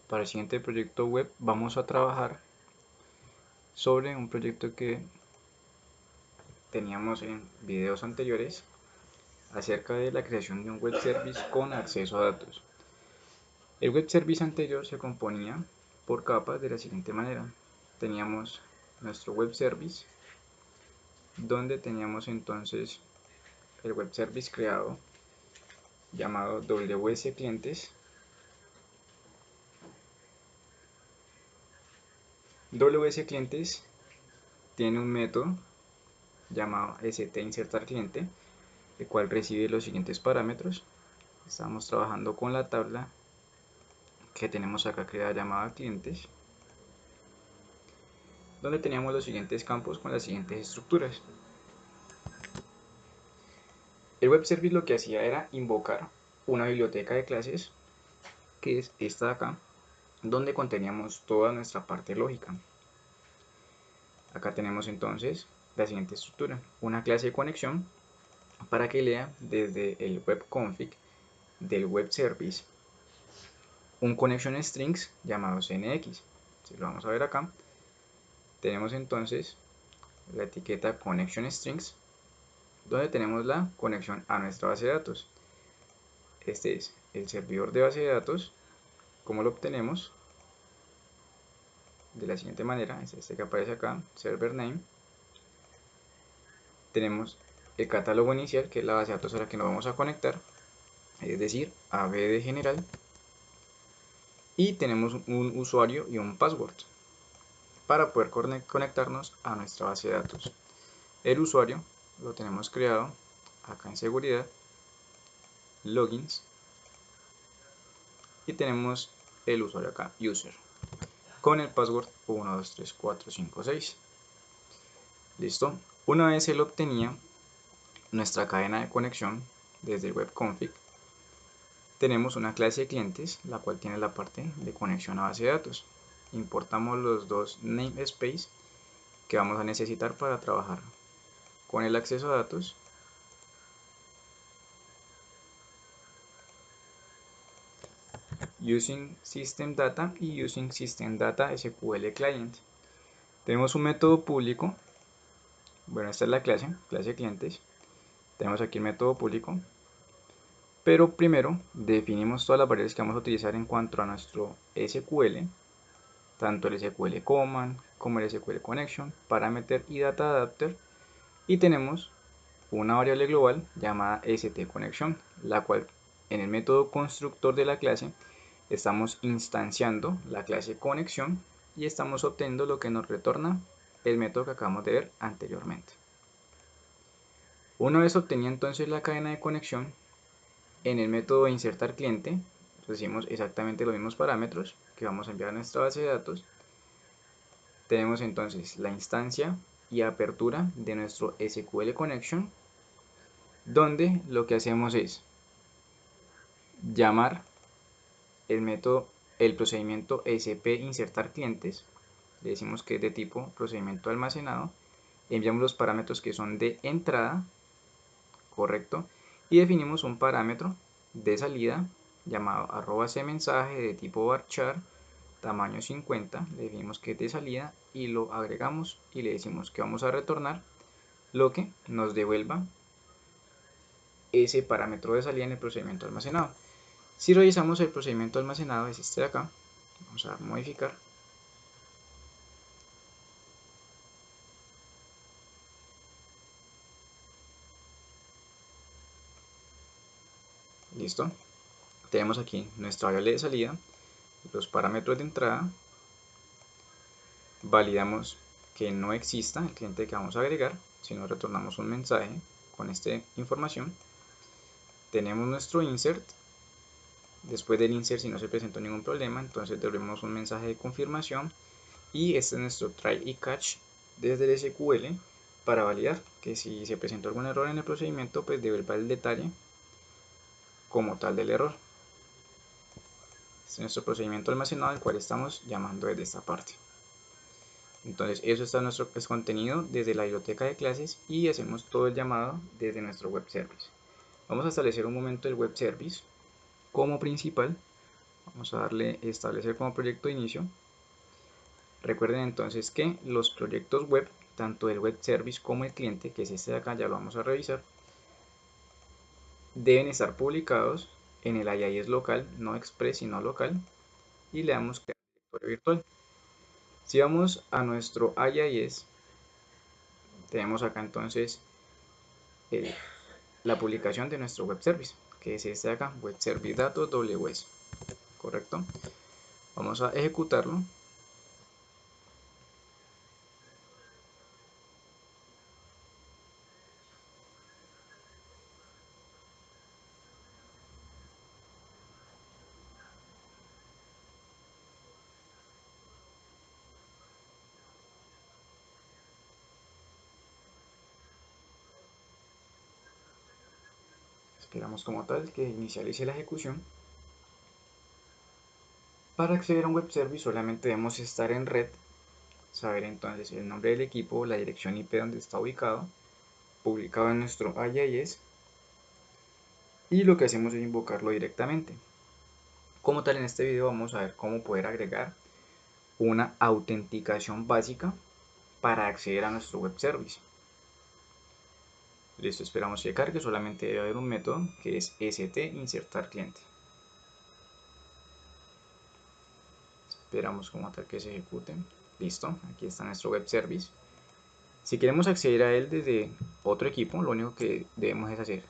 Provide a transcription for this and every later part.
Para el siguiente proyecto web vamos a trabajar sobre un proyecto que teníamos en videos anteriores acerca de la creación de un web service con acceso a datos. El web service anterior se componía por capas de la siguiente manera. Teníamos nuestro web service, donde teníamos entonces el web service creado llamado WS Clientes. WS Clientes tiene un método llamado STInsertarCliente, el cual recibe los siguientes parámetros. Estamos trabajando con la tabla que tenemos acá creada llamada clientes, donde teníamos los siguientes campos con las siguientes estructuras. El web service lo que hacía era invocar una biblioteca de clases, que es esta de acá, donde conteníamos toda nuestra parte lógica. Acá tenemos entonces la siguiente estructura: una clase de conexión para que lea desde el web config del web service un connection strings llamado CNX. Si lo vamos a ver acá, tenemos entonces la etiqueta connection strings, donde tenemos la conexión a nuestra base de datos. Este es el servidor de base de datos. ¿Cómo lo obtenemos? De la siguiente manera: es este que aparece acá, server name. Tenemos el catálogo inicial, que es la base de datos a la que nos vamos a conectar, es decir, AB de general. Y tenemos un usuario y un password para poder conectarnos a nuestra base de datos. El usuario lo tenemos creado acá en seguridad, logins, y tenemos el usuario acá, user, con el password 123456. Listo. Una vez él obtenía nuestra cadena de conexión desde el web config, tenemos una clase de clientes, la cual tiene la parte de conexión a base de datos. Importamos los dos namespace que vamos a necesitar para trabajar con el acceso a datos. Using System Data y Using System Data SQL Client. Tenemos un método público. Bueno, esta es la clase clientes. Tenemos aquí el método público. Pero primero definimos todas las variables que vamos a utilizar en cuanto a nuestro SQL, tanto el SQL Command como el SQL Connection, Parameter y Data Adapter. Y tenemos una variable global llamada stConnection, la cual en el método constructor de la clase estamos instanciando la clase conexión y estamos obteniendo lo que nos retorna el método que acabamos de ver anteriormente. Una vez obtenida entonces la cadena de conexión, en el método insertar cliente recibimos exactamente los mismos parámetros que vamos a enviar a nuestra base de datos. Tenemos entonces la instancia y apertura de nuestro SQL Connection, donde lo que hacemos es llamar el procedimiento insertar clientes. Le decimos que es de tipo procedimiento almacenado, enviamos los parámetros que son de entrada, correcto, y definimos un parámetro de salida llamado @cMensaje de tipo varchar, tamaño 50, le definimos que es de salida y lo agregamos y le decimos que vamos a retornar lo que nos devuelva ese parámetro de salida en el procedimiento almacenado. Si revisamos el procedimiento almacenado, es este de acá. Vamos a modificar. Listo. Tenemos aquí nuestra variable de salida, los parámetros de entrada. Validamos que no exista el cliente que vamos a agregar, sino retornamos un mensaje con esta información. Tenemos nuestro insert. Después del insert, si no se presentó ningún problema, entonces devolvemos un mensaje de confirmación. Y este es nuestro try y catch desde el SQL para validar que si se presentó algún error en el procedimiento, pues devuelva el detalle como tal del error. Este es nuestro procedimiento almacenado, al cual estamos llamando desde esta parte. Entonces eso está nuestro contenido desde la biblioteca de clases y hacemos todo el llamado desde nuestro web service. Vamos a establecer un momento el web service como principal. Vamos a darle establecer como proyecto de inicio. Recuerden entonces que los proyectos web, tanto el web service como el cliente, que es este de acá, ya lo vamos a revisar, deben estar publicados en el IIS local, no express sino local, y le damos crear directorio virtual. Si vamos a nuestro IIS, tenemos acá entonces la publicación de nuestro web service, que es este de acá, web service datos WS, correcto. Vamos a ejecutarlo. Esperamos como tal que inicialice la ejecución. Para acceder a un web service solamente debemos estar en red, saber entonces el nombre del equipo, la dirección IP donde está ubicado, publicado en nuestro IIS, y lo que hacemos es invocarlo directamente. Como tal, en este video vamos a ver cómo poder agregar una autenticación básica para acceder a nuestro web service. Listo, esperamos que cargue, solamente debe haber un método que es insertar cliente. Esperamos como tal que se ejecute. Listo, aquí está nuestro web service. Si queremos acceder a él desde otro equipo, lo único que debemos es hacer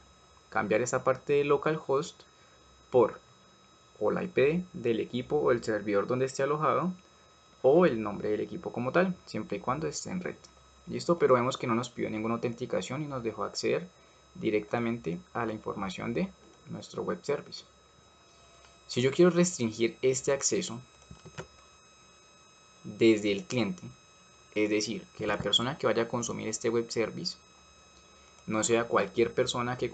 cambiar esta parte de localhost por o la IP del equipo o el servidor donde esté alojado o el nombre del equipo como tal, siempre y cuando esté en red. Listo, pero vemos que no nos pidió ninguna autenticación y nos dejó acceder directamente a la información de nuestro web service. Si yo quiero restringir este acceso desde el cliente, es decir, que la persona que vaya a consumir este web service no sea cualquier persona que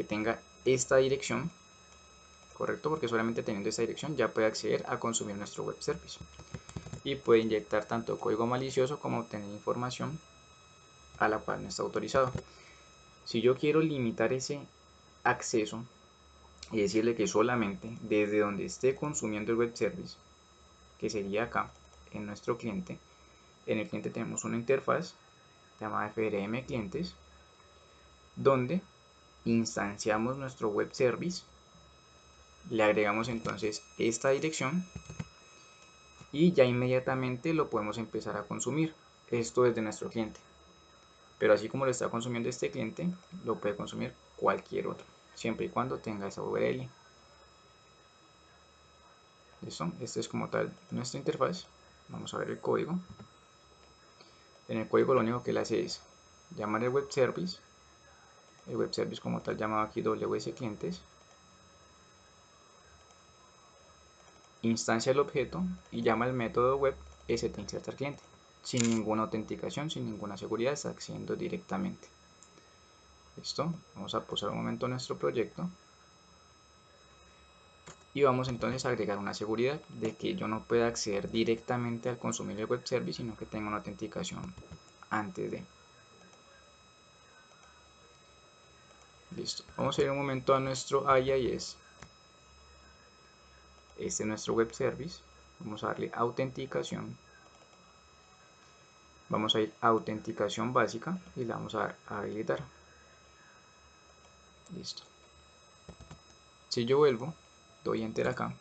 tenga esta dirección, correcto, porque solamente teniendo esta dirección ya puede acceder a consumir nuestro web service y puede inyectar tanto código malicioso como obtener información a la cual no está autorizado. Si yo quiero limitar ese acceso y decirle que solamente desde donde esté consumiendo el web service, que sería acá en nuestro cliente, en el cliente tenemos una interfaz llamada FRM clientes, donde instanciamos nuestro web service, le agregamos entonces esta dirección y ya inmediatamente lo podemos empezar a consumir. Esto desde nuestro cliente, pero así como lo está consumiendo este cliente, lo puede consumir cualquier otro, siempre y cuando tenga esa URL. Listo, este es como tal nuestra interfaz. Vamos a ver el código. En el código lo único que le hace es llamar el web service como tal llamado aquí WS clientes, instancia el objeto y llama el método web insertar cliente. Sin ninguna autenticación, sin ninguna seguridad, está accediendo directamente. Listo, vamos a pausar un momento nuestro proyecto y vamos entonces a agregar una seguridad de que yo no pueda acceder directamente al consumir el web service, sino que tenga una autenticación antes de. Listo, vamos a ir un momento a nuestro IIS. Este es nuestro web service. Vamos a darle autenticación. Vamos a ir a autenticación básica y la vamos a dar a habilitar. Listo. Si yo vuelvo, doy enter acá.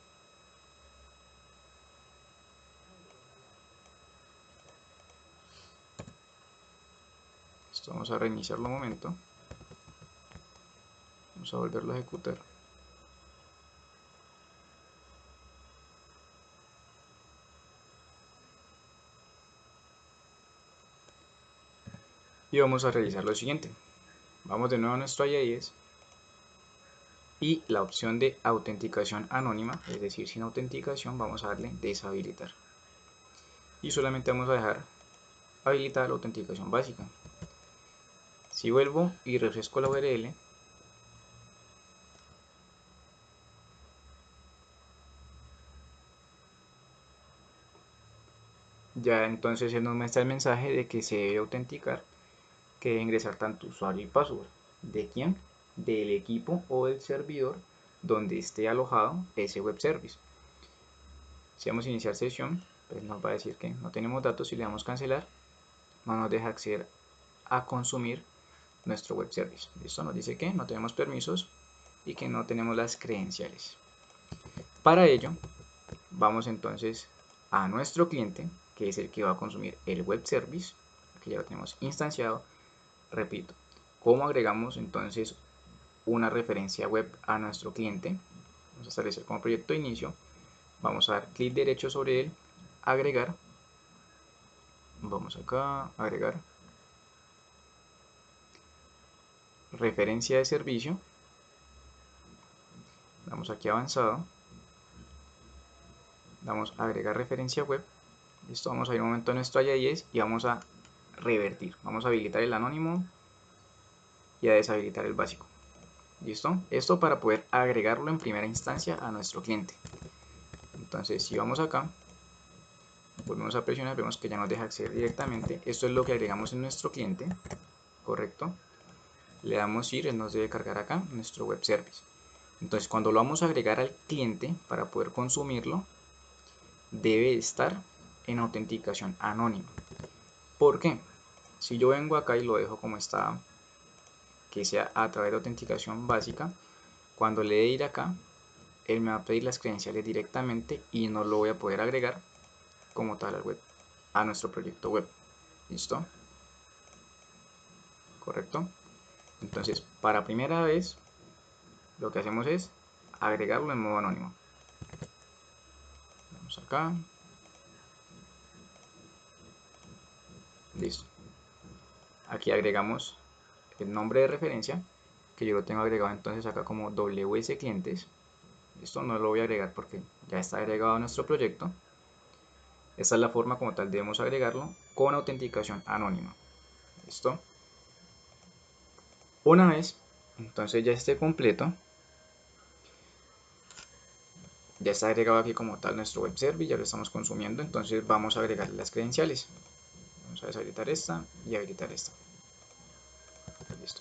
Listo, vamos a reiniciarlo un momento. Vamos a volverlo a ejecutar. Y vamos a realizar lo siguiente. Vamos de nuevo a nuestro IIS y la opción de autenticación anónima, es decir, sin autenticación, vamos a darle deshabilitar. Y solamente vamos a dejar habilitada la autenticación básica. Si vuelvo y refresco la URL, ya entonces él nos muestra el mensaje de que se debe autenticar, que debe ingresar tanto usuario y password. ¿De quién? Del equipo o del servidor donde esté alojado ese web service. Si vamos a iniciar sesión, pues nos va a decir que no tenemos datos. Si le damos cancelar, no nos deja acceder a consumir nuestro web service. Esto nos dice que no tenemos permisos y que no tenemos las credenciales. Para ello, vamos entonces a nuestro cliente, que es el que va a consumir el web service. Aquí ya lo tenemos instanciado. Repito, ¿cómo agregamos entonces una referencia web a nuestro cliente? Vamos a establecer como proyecto de inicio. Vamos a dar clic derecho sobre él, agregar. Vamos acá, agregar. Referencia de servicio. Damos aquí avanzado. Damos a agregar referencia web. Listo, vamos a ir un momento a nuestro IIS y vamos a revertir. Vamos a habilitar el anónimo y a deshabilitar el básico. ¿Listo? Esto para poder agregarlo en primera instancia a nuestro cliente. Entonces, si vamos acá, volvemos a presionar, vemos que ya nos deja acceder directamente. Esto es lo que agregamos en nuestro cliente, ¿correcto? Le damos ir, él nos debe cargar acá nuestro web service. Entonces, cuando lo vamos a agregar al cliente para poder consumirlo, debe estar en autenticación anónima. ¿Por qué? Si yo vengo acá y lo dejo como está, que sea a través de autenticación básica, cuando le dé ir acá, él me va a pedir las credenciales directamente y no lo voy a poder agregar como tal al web, a nuestro proyecto web. ¿Listo? ¿Correcto? Entonces, para primera vez, lo que hacemos es agregarlo en modo anónimo. Vamos acá. Listo. Aquí agregamos el nombre de referencia, que yo lo tengo agregado entonces acá como WS clientes. Esto no lo voy a agregar porque ya está agregado a nuestro proyecto. Esta es la forma como tal debemos agregarlo con autenticación anónima. ¿Listo? Una vez entonces ya esté completo, ya está agregado aquí como tal nuestro web service, ya lo estamos consumiendo, entonces vamos a agregar las credenciales. Vamos a deshabilitar esta y habilitar esta. Listo.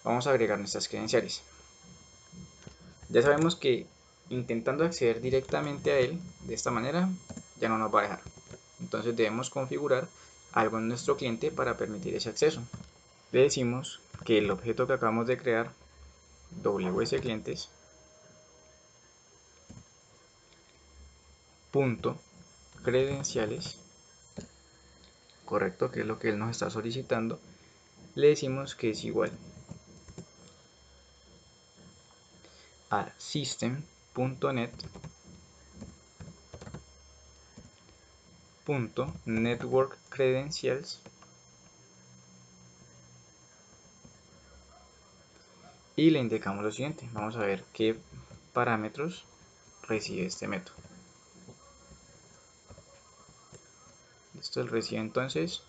Vamos a agregar nuestras credenciales. Ya sabemos que intentando acceder directamente a él de esta manera ya no nos va a dejar. Entonces debemos configurar algo en nuestro cliente para permitir ese acceso. Le decimos que el objeto que acabamos de crear, WS clientes, punto credenciales, correcto, que es lo que él nos está solicitando, le decimos que es igual a system.net.network credentials y le indicamos lo siguiente. Vamos a ver qué parámetros recibe este método. Listo, él recibe entonces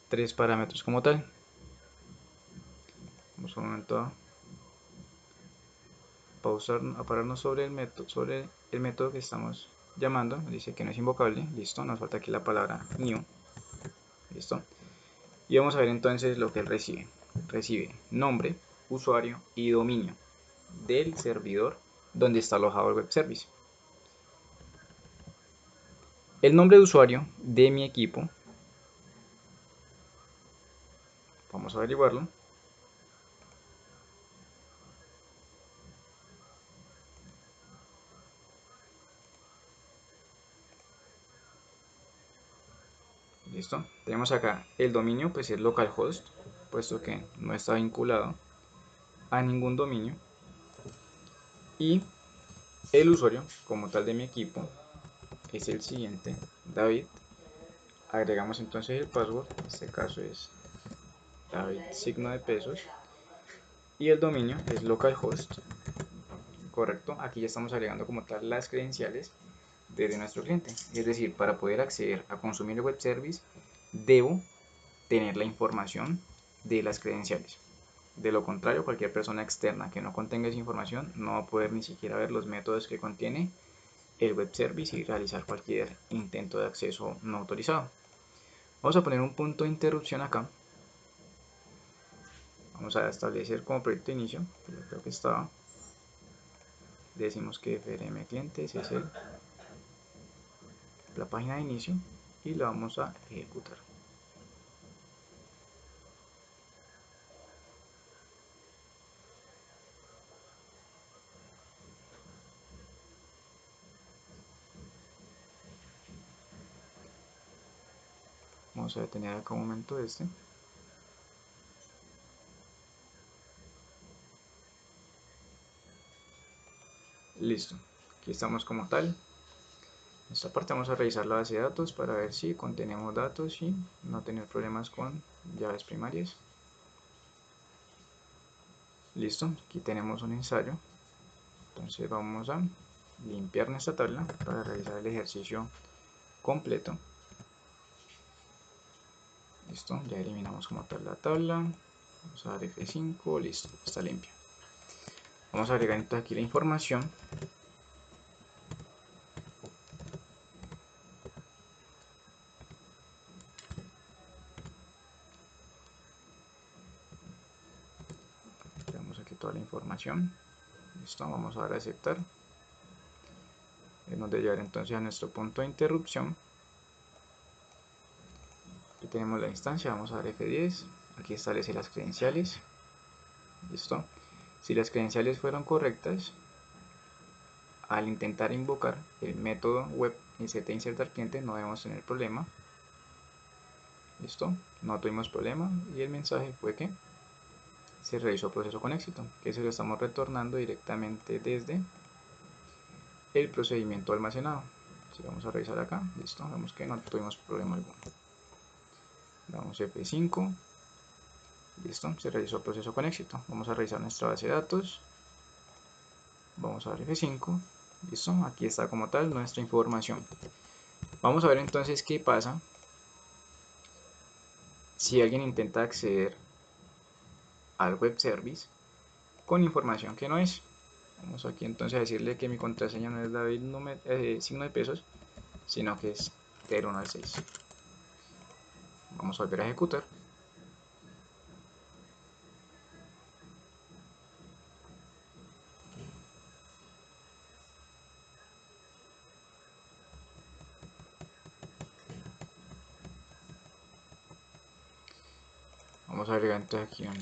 3 parámetros como tal. Vamos un momento a pausar, a pararnos sobre el método que estamos llamando. Dice que no es invocable. Listo, nos falta aquí la palabra new. Listo. Y vamos a ver entonces lo que él recibe. Recibe nombre, usuario y dominio del servidor donde está alojado el web service. El nombre de usuario de mi equipo, vamos a averiguarlo. Listo. Tenemos acá el dominio, pues es localhost, puesto que no está vinculado a ningún dominio. Y el usuario como tal de mi equipo es el siguiente, David. Agregamos entonces el password, en este caso es David signo de pesos. Y el dominio es localhost, correcto. Aquí ya estamos agregando como tal las credenciales desde nuestro cliente. Es decir, para poder acceder a consumir el web service, debo tener la información de las credenciales. De lo contrario, cualquier persona externa que no contenga esa información no va a poder ni siquiera ver los métodos que contiene el web service y realizar cualquier intento de acceso no autorizado. Vamos a poner un punto de interrupción acá. Vamos a establecer como proyecto de inicio, yo creo que estaba. decimos que FRM clientes es la página de inicio y la vamos a ejecutar. Vamos a detener acá un momento Listo, aquí estamos como tal. En esta parte vamos a revisar la base de datos para ver si contenemos datos y no tener problemas con llaves primarias. Listo, aquí tenemos un ensayo. Entonces vamos a limpiar nuestra tabla para realizar el ejercicio completo. Listo, ya eliminamos como tal la tabla. Vamos a dar F5, listo, está limpia. Vamos a agregar entonces aquí la información. Tenemos aquí toda la información. Listo, vamos a dar a aceptar. Nos debe llevar entonces a nuestro punto de interrupción. Aquí tenemos la instancia, vamos a dar F10. Aquí establece las credenciales. Listo. Si las credenciales fueron correctas, al intentar invocar el método web insertar cliente no debemos tener problema. Listo, no tuvimos problema y el mensaje fue que se realizó el proceso con éxito, que se lo estamos retornando directamente desde el procedimiento almacenado. Si vamos a revisar acá, listo, vemos que no tuvimos problema alguno. Damos F5, listo, se realizó el proceso con éxito. Vamos a revisar nuestra base de datos, vamos a dar F5, listo, aquí está como tal nuestra información. Vamos a ver entonces qué pasa si alguien intenta acceder al web service con información que no es. Vamos aquí entonces a decirle que mi contraseña no es David signo de pesos, sino que es del 1 al 6. Vamos a volver a ejecutar. Vamos a agregar entonces aquí un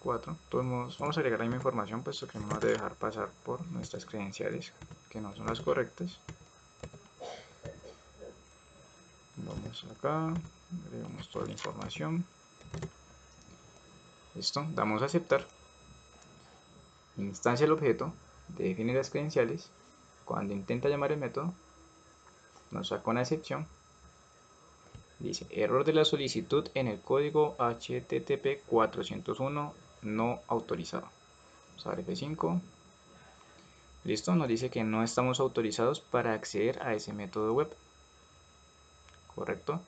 4. Vamos a agregar la misma información, puesto que no nos debe dejar pasar por nuestras credenciales, que no son las correctas. Vamos acá, agregamos toda la información. Listo, damos a aceptar. Instancia el objeto, define las credenciales. Cuando intenta llamar el método, nos saca una excepción. Dice, error de la solicitud en el código HTTP 401 no autorizado. Vamos a dar F5. Listo, nos dice que no estamos autorizados para acceder a ese método web. Correcto.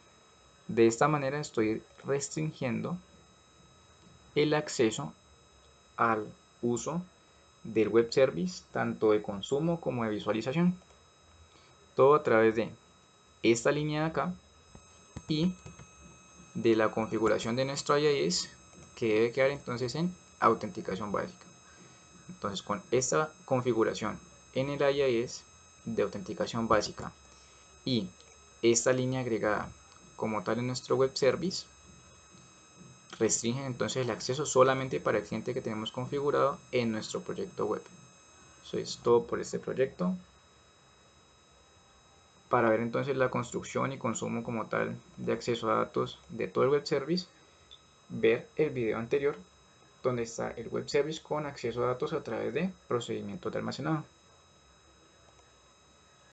De esta manera estoy restringiendo el acceso al uso del web service, tanto de consumo como de visualización. Todo a través de esta línea de acá y de la configuración de nuestro IIS, que debe quedar entonces en autenticación básica. Entonces, con esta configuración en el IIS de autenticación básica y esta línea agregada como tal en nuestro web service, restringen entonces el acceso solamente para el cliente que tenemos configurado en nuestro proyecto web. Eso es todo por este proyecto. Para ver entonces la construcción y consumo como tal de acceso a datos de todo el web service, ver el video anterior donde está el web service con acceso a datos a través de procedimientos de almacenado.